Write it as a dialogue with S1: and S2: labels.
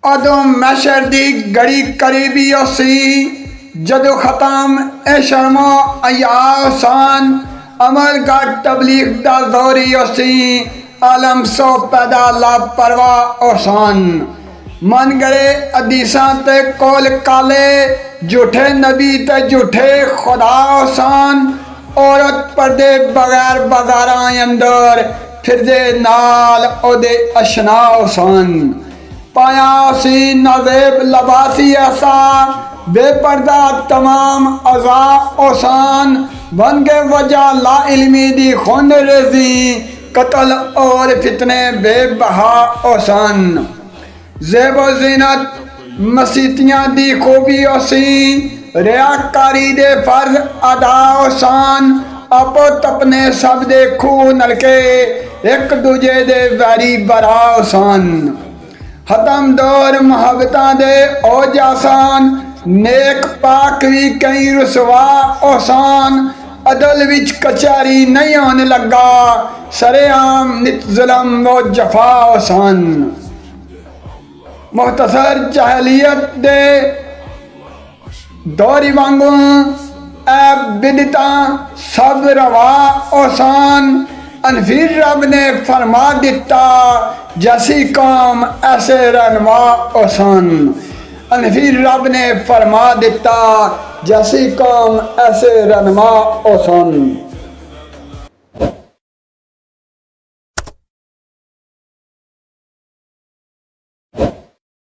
S1: अदों masher दी घड़ी करीबी सी जदों खत्म ए शर्मो अयासान अमल का तबलीग दा दौरी सी आलम सो पैदा लापरवाह ओसान मन गए अदीसा ते कोल काले झूठे नबी ते झूठे खुदा ओसान औरत पर्दे बगैर बाजारा अंदर फिरदे नाल ओदे अशना ओसान पाया सी नजेब लबासी ऐसा बेपर्दा तमाम अजा ओसान बन गए वजह ला इल्मी दी खून रेजी कत्ल और फितने बेबहा ओसान ज़ेबो ज़ीनत मसीतियां दी खूबी ओसी रियाकारी दे फर्ज अदा ओसान आपो तपने सब दे खूह नलके एक दूजे दे वैरी बरा ओसान खत्म दौर मुहब्बतां दे ओज आसान नेक पाक भी कई रुसवा ओसान अदल विच कचहरी नहीं होने लगा सरेआम नित जुल्म व जफा ओसान मुख्तसर जहलियत दे दौरी वांगू ऐब बिदता सब रवा ओसान अनफिर रब ने फरमा दिता जैसी कौम ऐसे रहनुमा ओसान अनफिर रब ने फरमा दिता जैसी कौम ऐसे रहनुमा ओसान।